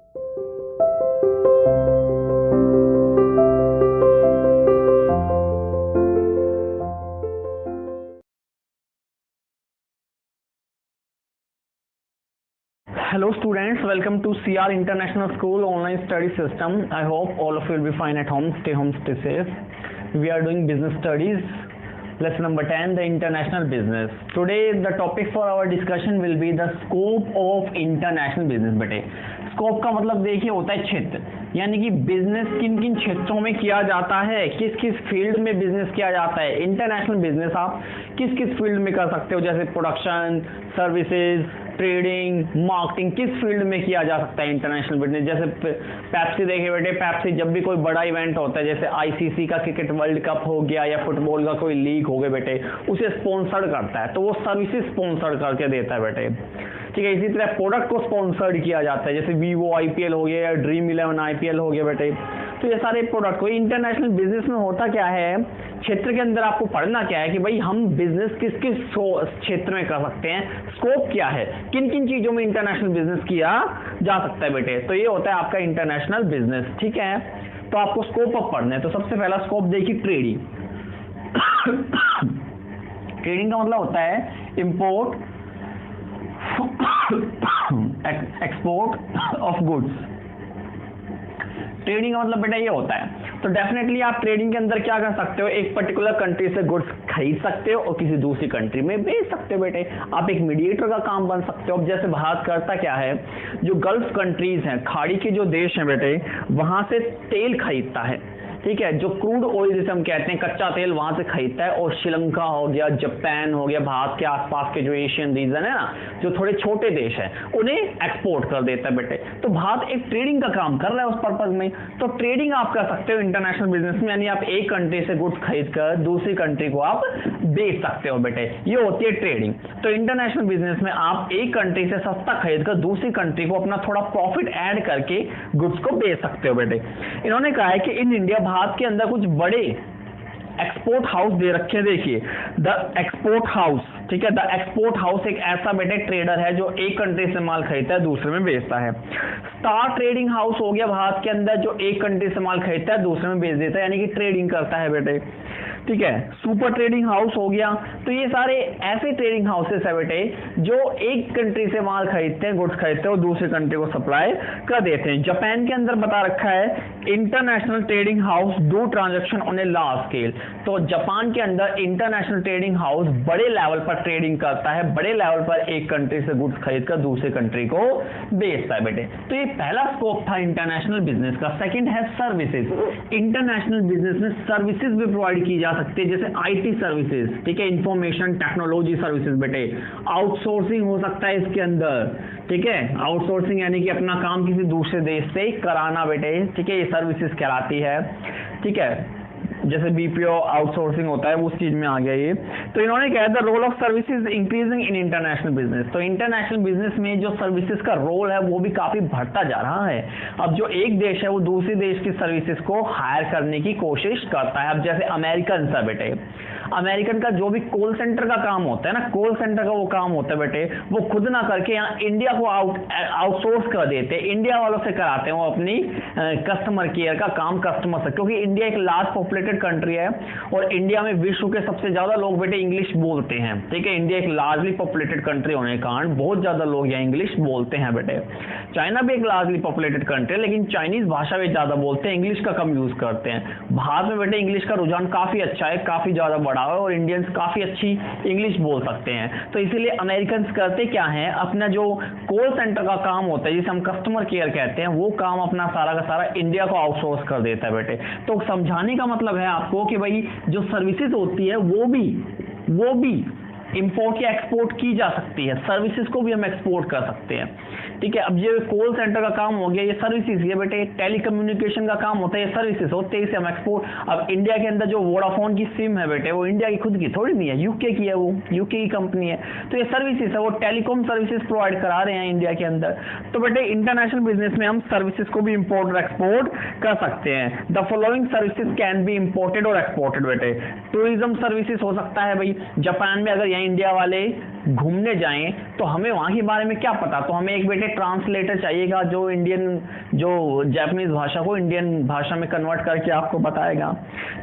Hello students, welcome to CR International School online study system. I hope all of you will be fine at home, stay safe. We are doing business studies. Lesson number 10, the international business. Today the topic for our discussion will be the scope of international business. बेटे scope का मतलब देखिए होता है क्षेत्र, यानी कि business किन किन क्षेत्रों में किया जाता है, किस किस फील्ड में बिजनेस किया जाता है। इंटरनेशनल बिजनेस आप किस किस फील्ड में कर सकते हो, जैसे प्रोडक्शन, सर्विसेज, ट्रेडिंग, मार्केटिंग, किस फील्ड में किया जा सकता है इंटरनेशनल बिजनेस। जैसे पेप्सी देखिए बेटे, पेप्सी जब भी कोई बड़ा इवेंट होता है, जैसे आईसीसी का क्रिकेट वर्ल्ड कप हो गया या फुटबॉल का कोई लीग हो गया बेटे, उसे स्पॉन्सर्ड करता है, तो वो सर्विसेज स्पॉन्सर्ड करके देता है बेटे। ठीक है, इसी तरह प्रोडक्ट को स्पॉन्सर्ड किया जाता है, जैसे वीवो आईपीएल हो गया या ड्रीम 11 आईपीएल हो गया बेटे। तो ये सारे प्रोडक्ट को इंटरनेशनल बिजनेस में होता क्या है, क्षेत्र के अंदर आपको पढ़ना क्या है कि भाई हम बिजनेस किस किस क्षेत्र में कर सकते हैं, स्कोप क्या है, किन किन चीजों में इंटरनेशनल बिजनेस किया जा सकता है बेटे। तो ये होता है आपका इंटरनेशनल बिजनेस। ठीक है, तो आपको स्कोप अब पढ़ना है। तो सबसे पहला स्कोप देखिए ट्रेडिंग। ट्रेडिंग का मतलब होता है import export of goods. Trading का मतलब बेटा ये होता है। तो डेफिनेटली आप ट्रेडिंग के अंदर क्या कर सकते हो, एक पर्टिकुलर कंट्री से गुड्स खरीद सकते हो और किसी दूसरी कंट्री में बेच सकते हो बेटे। आप एक मीडिएटर का काम बन सकते हो। अब जैसे भारत करता क्या है, जो गल्फ कंट्रीज हैं, खाड़ी के जो देश हैं बेटे, वहां से तेल खरीदता है। ठीक है, जो क्रूड ऑयल जिसे हम कहते हैं, कच्चा तेल वहां से खरीदता है। और श्रीलंका हो गया, जापान हो गया, भारत के आसपास के जो एशियन रीजन है ना, जो थोड़े छोटे देश हैं, उन्हें एक्सपोर्ट कर देता है बेटे। तो भारत एक ट्रेडिंग का काम कर रहा है उस पर्पज में। तो ट्रेडिंग आप कर सकते हो इंटरनेशनल बिजनेस में, यानी आप एक कंट्री से गुड्स खरीद कर दूसरी कंट्री को आप बेच सकते हो बेटे, ये होती है ट्रेडिंग। तो इंटरनेशनल बिजनेस में आप एक कंट्री से सस्ता खरीद कर दूसरी कंट्री को अपना थोड़ा प्रॉफिट ऐड करके गुड्स को बेच सकते हो बेटे। इन्होंने कहा है कि इन इंडिया, भारत के अंदर कुछ बड़े एक्सपोर्ट हाउस दे रखे हैं। देखिए द एक्सपोर्ट हाउस, ठीक है, द एक्सपोर्ट हाउस एक ऐसा बेटे ट्रेडर है जो एक कंट्री से माल खरीदता है दूसरे में बेचता है। स्टार ट्रेडिंग हाउस हो गया भारत के अंदर, जो एक कंट्री से माल खरीदता है दूसरे में बेच देता है, यानी कि ट्रेडिंग करता है बेटे। ठीक है, सुपर ट्रेडिंग हाउस हो गया। तो ये सारे ऐसे ट्रेडिंग हाउसेस है बेटे जो एक कंट्री से माल खरीदते हैं, गुड्स खरीदते हैं और दूसरी कंट्री को सप्लाई कर देते हैं। जापान के अंदर बता रखा है international trading house do transaction on a large scale. तो जापान के अंदर इंटरनेशनल ट्रेडिंग हाउस बड़े लेवल पर ट्रेडिंग करता है, बड़े लेवल पर एक कंट्री से गुड्स खरीदकर दूसरी कंट्री को बेचता है बेटे। तो ये पहला स्कोप था इंटरनेशनल बिजनेस का। सेकंड है सर्विसेज। इंटरनेशनल बिजनेस में सर्विसेज भी प्रोवाइड की जा सकती है, जैसे आईटी सर्विसेज, ठीक है, इंफॉर्मेशन टेक्नोलॉजी सर्विसेज बेटे। आउटसोर्सिंग हो सकता है इसके अंदर, ठीक है, आउटसोर्सिंग यानी कि अपना काम किसी दूसरे देश से कराना बेटे, ठीक है, ये सर्विसेज कहलाती है। ठीक है, जैसे बीपीओ आउटसोर्सिंग होता है उस चीज में आ गया ये। तो इन्होंने कहा the role of services increasing in international business. तो इंटरनेशनल बिजनेस में जो सर्विसेज का रोल है वो भी काफी बढ़ता जा रहा है। अब जो एक देश है वो दूसरे देश की सर्विसेज को हायर करने की कोशिश करता है। अब जैसे अमेरिकन सा बेटे, अमेरिकन का जो भी कॉल सेंटर का काम होता है ना, कॉल सेंटर का वो काम होता है बेटे, वो खुद ना करके यहाँ इंडिया को आउटसोर्स कर देते हैं, इंडिया वालों से कराते हैं वो अपनी कस्टमर केयर का काम कस्टमर से। क्योंकि इंडिया एक लार्ज पॉपुलेटेड कंट्री है और इंडिया में विश्व के सबसे ज्यादा लोग बेटे इंग्लिश बोलते हैं। ठीक है, इंडिया एक लार्जली पॉपुलेटेड कंट्री होने के कारण बहुत ज्यादा लोग यहाँ इंग्लिश बोलते हैं बेटे। चाइना भी एक लार्जली पॉपुलेटेड कंट्री है, लेकिन चाइनीज भाषा भी ज्यादा बोलते हैं, इंग्लिश का कम यूज करते हैं। भारत में बेटे इंग्लिश का रुझान काफी अच्छा है, काफी ज्यादा बड़ा है और इंडियंस काफी अच्छी इंग्लिश बोल सकते हैं। तो इसीलिए अमेरिकन करते क्या हैं, अपना जो कॉल सेंटर का काम होता है जिसे हम कस्टमर केयर कहते हैं, वो काम अपना सारा का सारा इंडिया को आउटसोर्स कर देता है बेटे। तो समझाने का मतलब है आपको कि भाई जो सर्विसेज होती है वो भी इंपोर्ट या एक्सपोर्ट की जा सकती है, सर्विसेज को भी हम एक्सपोर्ट कर सकते हैं। ठीक है, अब ये कॉल सेंटर का काम हो गया, ये सर्विसेज है बेटे। टेलीकम्युनिकेशन का काम होता है, ये सर्विसेज होते हैं, इसे हम एक्सपोर्ट। अब इंडिया के अंदर जो वोडाफोन की सिम है बेटे, वो इंडिया की खुद की थोड़ी नहीं है, यूके की है, वो यूके की कंपनी है। तो ये सर्विसेज है, वो टेलीकॉम सर्विसेज प्रोवाइड करा रहे हैं इंडिया के अंदर। तो बेटे इंटरनेशनल बिजनेस में हम सर्विसेज को भी इंपोर्ट और एक्सपोर्ट कर सकते हैं। The following services can be imported और एक्सपोर्टेड बेटे। टूरिज्म सर्विसेज हो सकता है भाई, जापान में अगर इंडिया वाले घूमने जाएं तो हमें वहाँ के बारे में क्या पता, तो हमें एक बेटे ट्रांसलेटर चाहिएगा जो जापानीज भाषा को इंडियन भाषा में कन्वर्ट करके आपको बताएगा।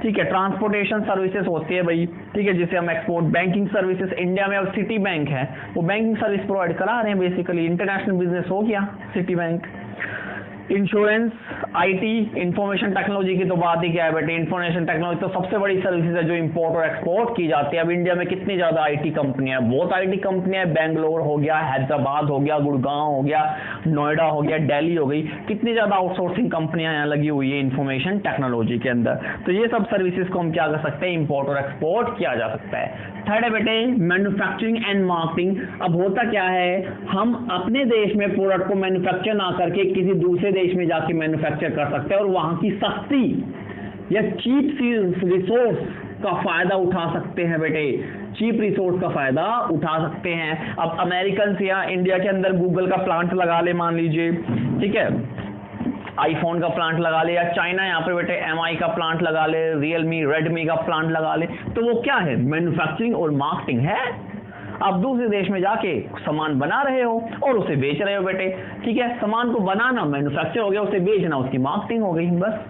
ठीक है, ट्रांसपोर्टेशन सर्विसेज होती है भाई, ठीक है, जिसे हम एक्सपोर्ट, बैंकिंग सर्विसेज, इंडिया में अब सिटी बैंक है वो बैंकिंग सर्विस प्रोवाइड करा रहे हैं, बेसिकली इंटरनेशनल बिजनेस हो गया city bank. Insurance, IT, information technology की तो बात ही क्या है बेटे, इंफॉर्मेशन टेक्नोलॉजी तो सबसे बड़ी सर्विसेज है जो इंपोर्ट और एक्सपोर्ट की जाती है। अब इंडिया में कितनी ज्यादा आईटी कंपनियां हैं, बहुत आईटी कंपनियां हैं, बेंगलोर हो गया, हैदराबाद हो गया, गुड़गांव हो गया, नोएडा हो गया, दिल्ली हो गई, कितनी ज्यादा आउटसोर्सिंग कंपनियां यहाँ लगी हुई है इंफॉर्मेशन टेक्नोलॉजी के अंदर। तो ये सब सर्विसेज को हम क्या कर सकते हैं, इंपोर्ट और एक्सपोर्ट किया जा सकता है। थर्ड है बेटे मैन्युफैक्चरिंग एंड मार्केटिंग। अब होता क्या है, हम अपने देश में प्रोडक्ट को मैन्युफैक्चर ना करके किसी दूसरे देश में जाके मैन्युफैक्चर कर सकते हैं और वहां की सस्ती या चीप रिसोर्स का फायदा उठा सकते हैं बेटे, चीप रिसोर्स का फायदा उठा सकते हैं। अब अमेरिकन या इंडिया के अंदर गूगल का प्लांट लगा ले मान लीजिए, ठीक है, आईफोन का प्लांट लगा ले, या चाइना यहाँ पे बेटे एमआई का प्लांट लगा ले, रियलमी, रेडमी का प्लांट लगा ले, तो वो क्या है, मैन्युफैक्चरिंग और मार्केटिंग है। आप दूसरे देश में जाके सामान बना रहे हो और उसे बेच रहे हो बेटे, ठीक है, सामान को बनाना मैन्युफैक्चर हो गया, उसे बेचना उसकी मार्केटिंग हो गई बस।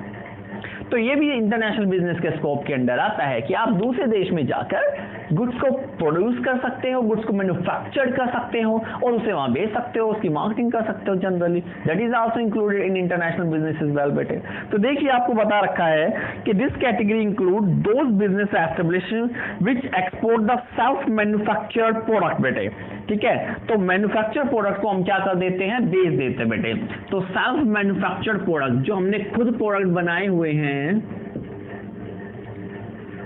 तो ये भी इंटरनेशनल बिजनेस के स्कोप के अंदर आता है कि आप दूसरे देश में जाकर गुड्स को प्रोड्यूस कर सकते हो, गुड्स को मैन्युफैक्चर कर सकते हो और उसे वहां बेच सकते हो, उसकी मार्केटिंग कर सकते हो generally. That is also included in international business is well बेटे। तो देखिए आपको बता रखा है कि this category include those business establishment which export the self manufactured product बेटे, ठीक है। तो मैन्युफैक्चर प्रोडक्ट को हम क्या कर देते हैं, बेच देते हैं बेटे। तो सेल्फ मैन्युफैक्चर्ड प्रोडक्ट जो हमने खुद प्रोडक्ट बनाए हुए हैं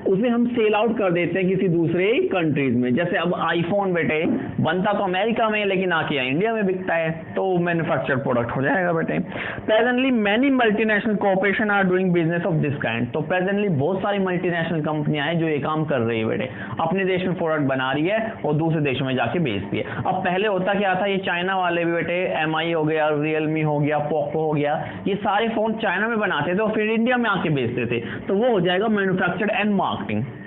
उसे हम सेल आउट कर देते हैं किसी दूसरे कंट्रीज में। जैसे अब आईफोन बेटे बनता तो अमेरिका में लेकिन आके यहाँ इंडिया में बिकता है, तो मैन्युफैक्चर्ड प्रोडक्ट हो जाएगा बेटे। Presently many multinational corporation are doing business of this kind. तो प्रेजेंटली बहुत सारी मल्टीनेशनल कंपनियां हैं जो ये काम कर रही है बेटे, अपने देश में प्रोडक्ट बना रही है और दूसरे देशों में जाके बेचती है। अब पहले होता क्या था, ये चाइना वाले भी बेटे, एमआई हो गया, रियलमी हो गया, पोको हो गया, ये सारे फोन चाइना में बनाते थे और फिर इंडिया में आके बेचते थे। तो वो हो जाएगा मैन्युफैक्चर्ड एंड मार्केटिंग,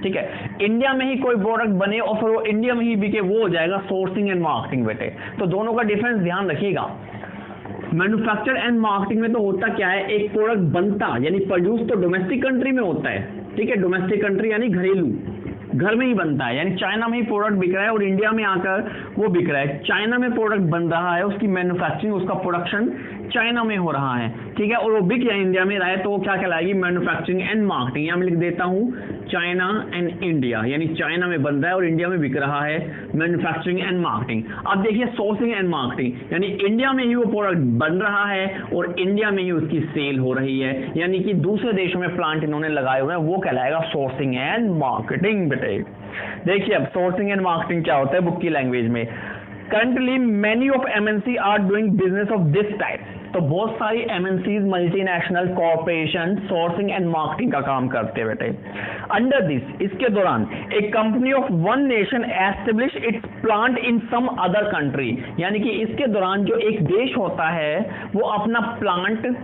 ठीक है। इंडिया में ही कोई प्रोडक्ट बने और फिर वो इंडिया में ही बिके, वो हो जाएगा सोर्सिंग एंड मार्केटिंग बेटे। तो दोनों का डिफरेंस ध्यान रखिएगा। मैन्युफैक्चर एंड मार्केटिंग में तो होता क्या है, एक प्रोडक्ट बनता यानी प्रोड्यूस तो डोमेस्टिक कंट्री में होता है, ठीक है, डोमेस्टिक कंट्री यानी घरेलू, घर में ही बनता है, यानी चाइना में ही प्रोडक्ट बिक रहा है और इंडिया में आकर वो बिक रहा है। चाइना में प्रोडक्ट बन रहा है, उसकी मैन्युफैक्चरिंग, उसका प्रोडक्शन चाइना में हो रहा है, ठीक है, और वो बिक या इंडिया में रहा है, तो वो क्या कहलाएगी, मैन्युफैक्चरिंग एंड मार्केटिंग। यहाँ मैं लिख देता हूँ चाइना एंड इंडिया, यानी चाइना में बन रहा है और इंडिया में बिक रहा है, मैन्युफैक्चरिंग एंड मार्केटिंग। अब देखिए सोर्सिंग एंड मार्केटिंग, यानी इंडिया में ही वो प्रोडक्ट बन रहा है और इंडिया में ही उसकी सेल हो रही है, यानी कि दूसरे देशों में प्लांट इन्होंने लगाए हुए हैं, वो कहलाएगा सोर्सिंग एंड मार्केटिंग बेटे। देखिए अब सोर्सिंग एंड मार्केटिंग क्या होता है बुक की लैंग्वेज में। Currently many of MNC are doing business of this type। तो बहुत सारी MNCs, multinational corporation sourcing and marketing का काम करते हैं बेटे। अंडर दिस, इसके दौरान एक company of one nation establish its plant in some other country, यानी कि इसके दौरान जो एक देश होता है वो अपना प्लांट,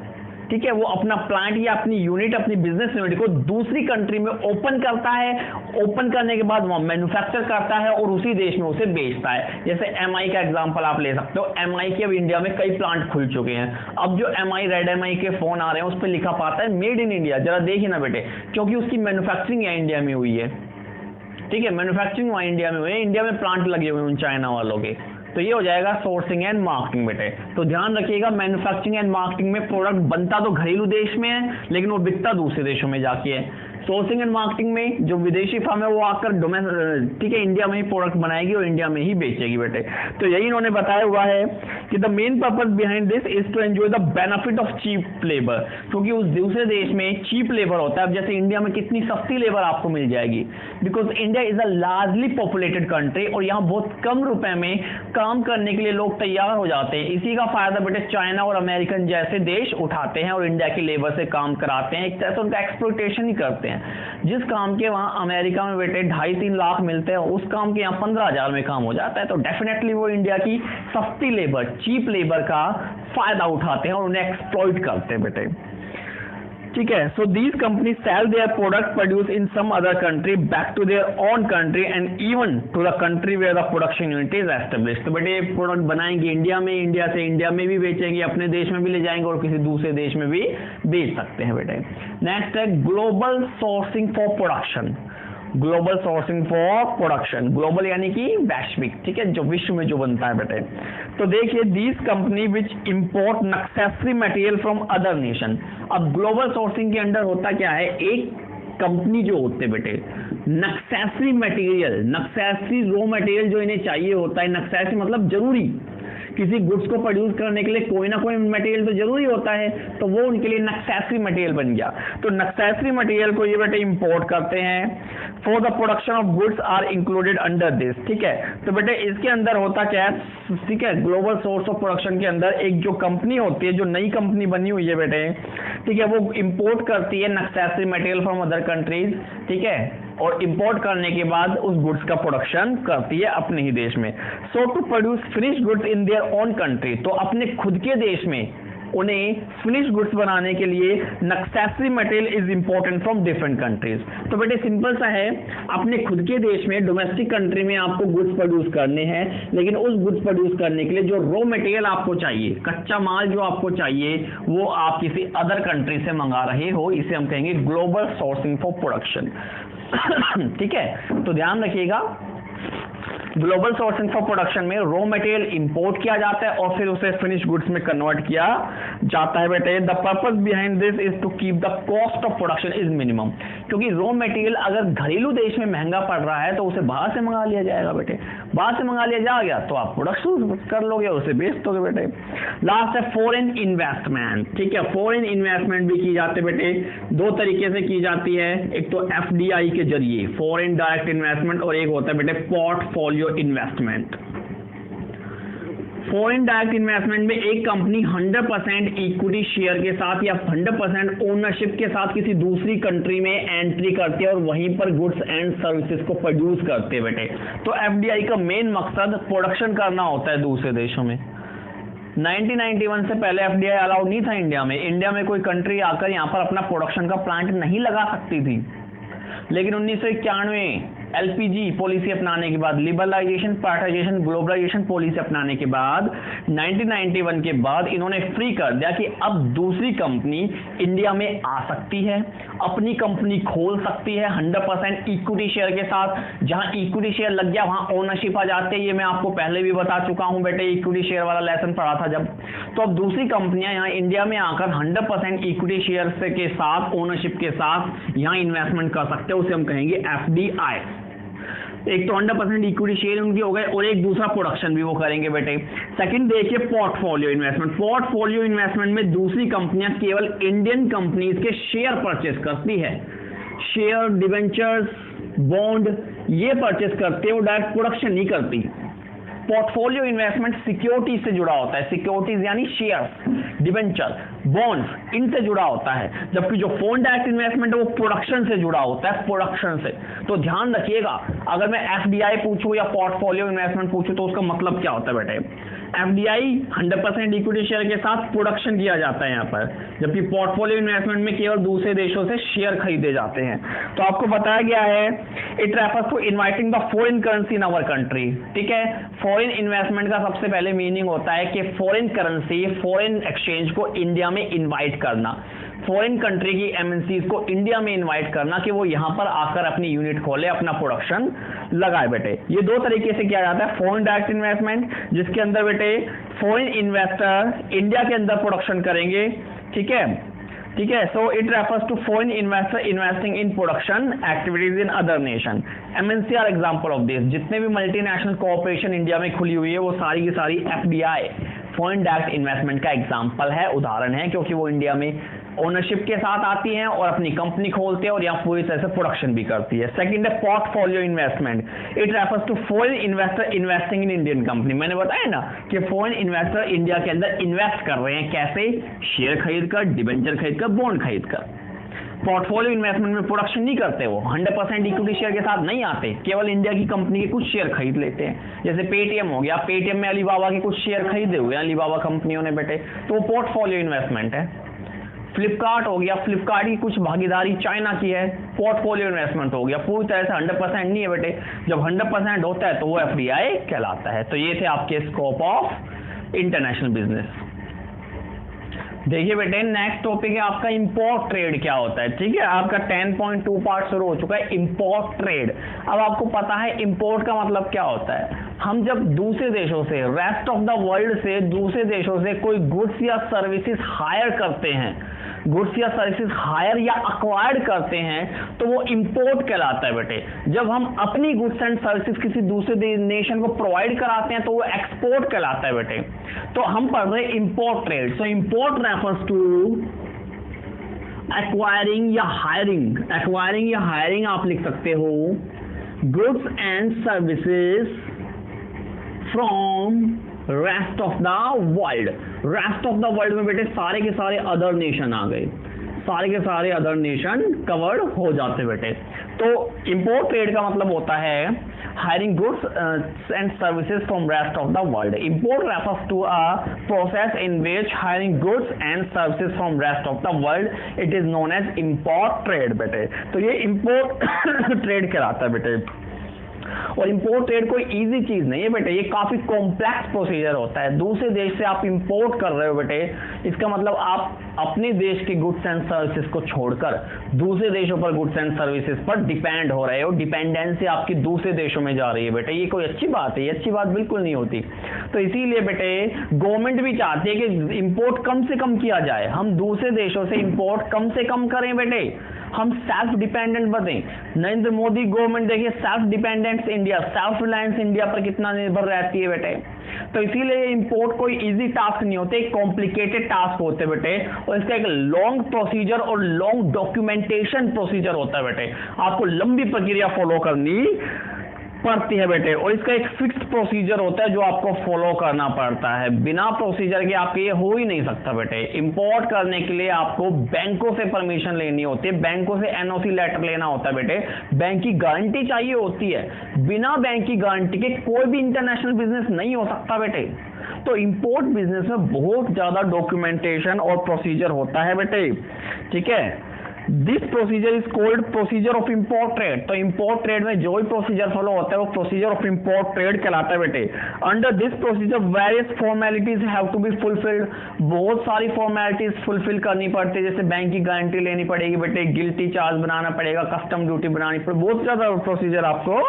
ठीक है, वो अपना प्लांट या अपनी यूनिट, अपनी बिजनेस यूनिट को दूसरी कंट्री में ओपन करता है, ओपन करने के बाद वहां मैन्युफैक्चर करता है और उसी देश में उसे बेचता है। जैसे एमआई का एग्जांपल आप ले सकते हो, एमआई के अब इंडिया में कई प्लांट खुल चुके हैं। अब जो एमआई, रेड एमआई के फोन आ रहे हैं उस पर लिखा पाता है मेड इन इंडिया, जरा देखिए ना बेटे, क्योंकि उसकी मैन्युफैक्चरिंग यहाँ इंडिया में हुई है, ठीक है, मैन्युफैक्चरिंग वहां इंडिया में हुई है, इंडिया में प्लांट लगे हुए हैं उन चाइना वालों के। तो ये हो जाएगा सोर्सिंग एंड मार्केटिंग बेटे। तो ध्यान रखिएगा, मैन्युफैक्चरिंग एंड मार्केटिंग में प्रोडक्ट बनता तो घरेलू देश में है लेकिन वो बिकता दूसरे देशों में जाके है। सोर्सिंग एंड मार्केटिंग में जो विदेशी फर्म है वो आकर ठीक है इंडिया में ही प्रोडक्ट बनाएगी और इंडिया में ही बेचेगी बेटे। तो यही इन्होंने बताया हुआ है कि the main purpose behind this is to enjoy the benefit of cheap labour, क्योंकि उस दूसरे देश में चीप लेबर होता है। अब जैसे इंडिया में कितनी सस्ती लेबर आपको मिल जाएगी, because India is a largely populated country और यहाँ बहुत कम रुपए में काम करने के लिए लोग तैयार हो जाते हैं। इसी का फायदा बेटे चाइना और अमेरिकन जैसे देश उठाते हैं और इंडिया की लेबर से काम कराते हैं, एक तरह से उनका एक्सप्लॉयटेशन ही करते हैं। जिस काम के वहां अमेरिका में बेटे 2.5-3 लाख मिलते हैं, उस काम के यहाँ 15,000 में काम हो जाता है। तो डेफिनेटली वो इंडिया की सस्ती लेबर, चीप लेबर का फायदा उठाते हैं और उन्हें एक्सप्लॉइट करते हैं बेटे। ठीक है। So these company sell their product produce in some other country back to their own country and even to the country where the production unit is established. तो बेटे प्रोडक्ट बनाएंगे इंडिया में, इंडिया से इंडिया में भी बेचेंगे, अपने देश में भी ले जाएंगे और किसी दूसरे देश में भी बेच सकते हैं बेटे। नेक्स्ट है global sourcing for production. Global sourcing for production, global यानी कि वैश्विक, ठीक है, जो विश्व में जो बनता है बेटे। तो देखिए these company which import necessary material from other nation. अब ग्लोबल सोर्सिंग के अंडर होता क्या है, एक कंपनी जो होते बेटे necessary material, necessary raw material जो इन्हें चाहिए होता है, नेसेसरी मतलब जरूरी, किसी गुड्स को प्रोड्यूस करने के लिए कोई ना कोई मटेरियल तो जरूरी होता है, तो वो उनके लिए नेसेसरी मटेरियल बन गया। तो नेसेसरी मटेरियल को ये बेटे इंपोर्ट करते हैं। For the production of goods are included under this, ठीक है। तो बेटे इसके अंदर होता क्या है, ठीक है, ग्लोबल सोर्स ऑफ प्रोडक्शन के अंदर एक जो कंपनी होती है, जो नई कंपनी बनी हुई है बेटे, ठीक है, वो इंपोर्ट करती है necessary material from other countries, ठीक है, और इंपोर्ट करने के बाद उस गुड्स का प्रोडक्शन करती है अपने ही देश में। So to produce finish goods in their own country, तो अपने खुद के देश में उन्हें फिनिश गुड्स बनाने के लिए necessary material is important from different countries. तो बेटे सिंपल सा है, अपने खुद के देश में डोमेस्टिक कंट्री में आपको गुड्स प्रोड्यूस करने हैं, लेकिन उस गुड्स प्रोड्यूस करने के लिए जो रॉ मटेरियल आपको चाहिए, कच्चा माल जो आपको चाहिए, वो आप किसी अदर कंट्री से मंगा रहे हो, इसे हम कहेंगे ग्लोबल सोर्सिंग फॉर प्रोडक्शन। ठीक है, तो ध्यान रखिएगा, ग्लोबल सोर्सिंग फॉर प्रोडक्शन में रॉ मटेरियल इंपोर्ट किया जाता है और फिर उसे फिनिश गुड्स में कन्वर्ट किया जाता है बेटे। The purpose behind this is to keep the cost of production is minimum, क्योंकि रॉ मटेरियल अगर घरेलू देश में महंगा पड़ रहा है तो उसे बाहर से मंगा लिया जाएगा बेटे, बाहर से मंगा लिया जा गया तो आप प्रोडक्शन कर लोगे, उसे बेच दोगे बेटे। लास्ट है फॉरेन इन्वेस्टमेंट, ठीक है, फॉरेन इन्वेस्टमेंट भी की जाती है बेटे, दो तरीके से की जाती है, एक तो एफडीआई के जरिए फॉरेन डायरेक्ट इन्वेस्टमेंट, और एक होता है बेटे portfolio investment. Foreign direct investment में एक कंपनी 100% इक्विटी शेयर के साथ या 100% ओनरशिप के साथ किसी दूसरी कंट्री में एंट्री करती है और वहीं पर गुड्स एंड सर्विसेज को प्रोड्यूस करते हैं बेटे। तो एफडीआई का मेन मकसद प्रोडक्शन करना होता है दूसरे देशों में। 1991 से पहले एफडीआई अलाउड नहीं था इंडिया में। इंडिया में कोई कंट्री आकर यहाँ पर अपना प्रोडक्शन का प्लांट नहीं लगा सकती थी, लेकिन 1991 एलपीजी पॉलिसी अपनाने के बाद, लिबरलाइजेशन, प्राइवेटाइजेशन, ग्लोबलाइजेशन पॉलिसी अपनाने के बाद 1991 के बाद इन्होंने फ्री कर दिया कि अब दूसरी कंपनी इंडिया में आ सकती है, अपनी कंपनी खोल सकती है 100% इक्विटी शेयर के साथ। जहां इक्विटी शेयर लग गया वहां ओनरशिप आ जाती है, ये मैं आपको पहले भी बता चुका हूं बेटे, इक्विटी शेयर वाला लेसन पढ़ा था जब। तो अब दूसरी कंपनियां यहां इंडिया में आकर 100% इक्विटी शेयर के साथ, ओनरशिप के साथ यहां इन्वेस्टमेंट कर सकते हैं, उसे हम कहेंगे एफडीआई। एक तो 100% इक्विटी शेयर उनकी हो गए और एक दूसरा प्रोडक्शन भी वो करेंगे बेटे। सेकंड देखिए पोर्टफोलियो इन्वेस्टमेंट। पोर्टफोलियो इन्वेस्टमेंट में दूसरी कंपनियां केवल इंडियन कंपनीज के शेयर परचेस करती है, शेयर, डिवेंचर्स, बॉन्ड ये परचेस करते हैं, वो डायरेक्ट प्रोडक्शन नहीं करती। पोर्टफोलियो इन्वेस्टमेंट सिक्योरिटीज से जुड़ा होता है, सिक्योरिटीज यानी शेयर्स, डिवेंचर, बॉन्ड्स, इनसे जुड़ा होता है, जबकि जो फॉरेन डायरेक्ट इन्वेस्टमेंट है वो प्रोडक्शन से जुड़ा होता है, प्रोडक्शन से। तो ध्यान रखिएगा, अगर मैं एफडीआई पूछूं या पोर्टफोलियो इन्वेस्टमेंट पूछूं तो उसका मतलब क्या होता है बेटे। एफडीआई 100% इक्विटी शेयर के साथ प्रोडक्शन किया जाता है यहाँ पर, जबकि पोर्टफोलियो इन्वेस्टमेंट में केवल दूसरे देशों से शेयर खरीदे जाते हैं। तो आपको बताया गया है it refers to inviting the foreign currency in our country, ठीक है। फॉरेन इन्वेस्टमेंट का सबसे पहले मीनिंग होता है कि फॉरेन करेंसी, फॉरेन एक्सचेंज को इंडिया में इनवाइट करना, फॉरेन कंट्री की एमएनसीज को इंडिया में इनवाइट करना कि वो यहां पर आकर अपनी यूनिट खोले, अपना प्रोडक्शन लगाए बेटे। ये दो तरीके से किया जाता है, फॉरेन डायरेक्ट इन्वेस्टमेंट जिसके अंदर बेटे फॉरेन इन्वेस्टर इंडिया के अंदर प्रोडक्शन करेंगे, ठीक है, ठीक है। So it refers to foreign investor investing in production activities in other nation. MNC are example of this. जितने भी मल्टीनेशनल कॉर्पोरेशन इंडिया में खुली हुई है वो सारी की सारी एफडीआई, फॉरेन डायरेक्ट इन्वेस्टमेंट का एग्जांपल है, उदाहरण है, क्योंकि वो इंडिया में ओनरशिप के साथ आती हैं और अपनी कंपनी खोलते हैं और यहाँ पूरी तरह से प्रोडक्शन भी करती है। सेकंड है portfolio investment. It refers to foreign investor investing in Indian company. मैंने बताया ना कि फॉरेन इन्वेस्टर इंडिया के अंदर इन्वेस्ट कर रहे हैं, कैसे, शेयर खरीदकर, डिबेंचर खरीदकर, बॉन्ड खरीदकर। पोर्टफोलियो इन्वेस्टमेंट में प्रोडक्शन नहीं करते, वो 100% इक्विटी शेयर के साथ नहीं आते, केवल इंडिया की कंपनी के कुछ शेयर खरीद लेते हैं। जैसे पेटीएम हो गया, पेटीएम में अलीबाबा के कुछ शेयर खरीदे हुए अलीबाबा कंपनियों ने बेटे, तो वो पोर्टफोलियो इन्वेस्टमेंट है। फ्लिपकार्ट हो गया, फ्लिपकार्ट की कुछ भागीदारी चाइना की है, पोर्टफोलियो इन्वेस्टमेंट हो गया, पूरी तरह से 100% नहीं है बेटे, जब 100% होता है तो वो एफडीआई कहलाता है। तो ये थे आपके स्कोप ऑफ इंटरनेशनल बिजनेस। देखिए बेटे नेक्स्ट टॉपिक है आपका इंपोर्ट ट्रेड क्या होता है। ठीक है, आपका 10.2 पार्ट शुरू हो चुका है इंपोर्ट ट्रेड। अब आपको पता है इंपोर्ट का मतलब क्या होता है। हम जब दूसरे देशों से, रेस्ट ऑफ द वर्ल्ड से, दूसरे देशों से कोई गुड्स या सर्विसेज हायर करते हैं, गुड्स या सर्विसेज हायर या अक्वायर्ड करते हैं, तो वो इंपोर्ट कहलाता है बेटे। जब हम अपनी गुड्स एंड सर्विसेज किसी दूसरे नेशन को प्रोवाइड कराते हैं तो वो एक्सपोर्ट कहलाता है बेटे। तो हम पढ़ रहे हैं import trade. So import refers to acquiring या हायरिंग, एक्वायरिंग या हायरिंग आप लिख सकते हो, goods and services from rest of the world. Rest of the world में बेटे सारे के सारे अदर नेशन आ गए, सारे के सारे अदर नेशन कवर्ड हो जाते बेटे। तो इंपोर्ट ट्रेड का मतलब होता है hiring goods and services from rest of the world. Import refers to a process in which hiring goods and services from rest of the world, it is known as import trade बेटे। तो ये import trade कहलाता है बेटे। और import trade कोई easy चीज नहीं है बेटे, ये काफी कॉम्प्लेक्स प्रोसीजर होता है। दूसरे देश से आप इंपोर्ट कर रहे हो बेटे, इसका मतलब आप अपने देश के गुड्स एंड सर्विसेज को छोड़कर दूसरे देशों पर गुड्स एंड सर्विसेज पर डिपेंड हो रहे हो। डिपेंडेंसी आपकी दूसरे देशों में जा रही है बेटे, ये कोई अच्छी बात है? ये अच्छी बात बिल्कुल नहीं होती। तो इसीलिए बेटे गवर्नमेंट भी चाहती है कि इंपोर्ट कम से कम किया जाए, हम दूसरे देशों से इंपोर्ट कम से कम करें बेटे, हम सेल्फ डिपेंडेंट बने। नरेंद्र मोदी गवर्नमेंट देखिए self dependent India, self reliance India पर कितना निर्भर रहती है बेटे। तो इसीलिए इंपोर्ट कोई इजी टास्क नहीं होते, एक कॉम्प्लिकेटेड टास्क होते बेटे, और इसका एक लॉन्ग प्रोसीजर और लॉन्ग डॉक्यूमेंटेशन प्रोसीजर होता है बेटे। आपको लंबी प्रक्रिया फॉलो करनी पड़ती है बेटे, और इसका एक फिक्स्ड प्रोसीजर होता है जो आपको फॉलो करना पड़ता है। बिना प्रोसीजर के आपके ये हो ही नहीं सकता बेटे। इंपोर्ट करने के लिए आपको बैंकों से परमिशन लेनी होती है, बैंकों से एनओसी लेटर लेना होता है बेटे, बैंक की गारंटी चाहिए होती है। बिना बैंक की गारंटी के कोई भी इंटरनेशनल बिजनेस नहीं हो सकता बेटे। तो इंपोर्ट बिजनेस में बहुत ज्यादा डॉक्यूमेंटेशन और प्रोसीजर होता है बेटे। ठीक है, this procedure is called procedure of import trade. तो इंपोर्ट ट्रेड में जो भी प्रोसीजर फॉलो होता है वो प्रोसीजर ऑफ इंपोर्ट ट्रेड कहलाता है बेटे। Under this procedure various formalities have to be fulfilled. बहुत सारी फॉर्मेलिटीज फुलफिल करनी पड़ती है, जैसे बैंक की गारंटी लेनी पड़ेगी बेटे, गिल्टी चार्ज बनाना पड़ेगा, कस्टम ड्यूटी बनानी पड़ेगी, बहुत ज्यादा प्रोसीजर आपको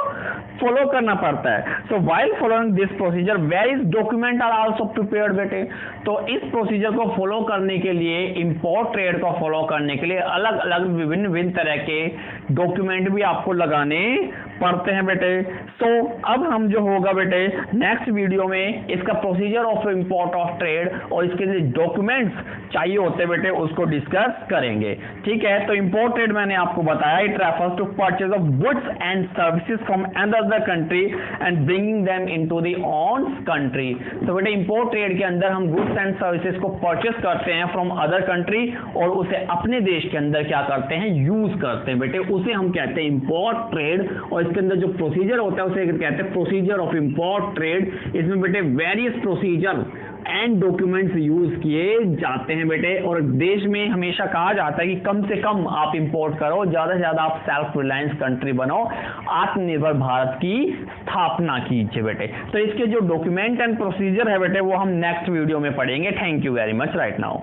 फॉलो करना पड़ता है। So while following this procedure various document are also prepared बेटे। तो इस प्रोसीजर को फॉलो करने के लिए, इंपोर्ट ट्रेड को फॉलो करने के लिए अलग अलग विभिन्न तरह के डॉक्यूमेंट भी आपको लगाने पड़ते हैं बेटे। तो अब हम जो होगा बेटे नेक्स्ट वीडियो में इसका procedure of import of trade और इसके लिए डॉक्यूमेंट्स चाहिए होते बेटे उसको डिस्कस करेंगे। ठीक है, तो इंपोर्ट ट्रेड मैंने आपको बताया, it refers to purchase of goods and services from another country and bringing them into the own country. तो बेटे इंपोर्ट ट्रेड के अंदर हम गुड्स एंड सर्विसेज को परचेस करते हैं फ्रॉम अदर कंट्री और उसे अपने देश के अंदर क्या करते हैं, यूज करते हैं बेटे, उसे हम कहते हैं इंपोर्ट ट्रेड। और इसके अंदर जो प्रोसीजर होता है उसे कहते हैं प्रोसीजर ऑफ इंपोर्ट ट्रेड। इसमें बेटे various procedure and documents use किए जाते हैं बेटे, और देश में हमेशा कहा जाता है कि कम से कम आप इंपोर्ट करो, ज्यादा से ज्यादा आप सेल्फ रिलायंस कंट्री बनो, आत्मनिर्भर भारत की स्थापना कीजिए बेटे। तो इसके जो डॉक्यूमेंट एंड प्रोसीजर है बेटे वो हम नेक्स्ट वीडियो में पढ़ेंगे। Thank you very much right now.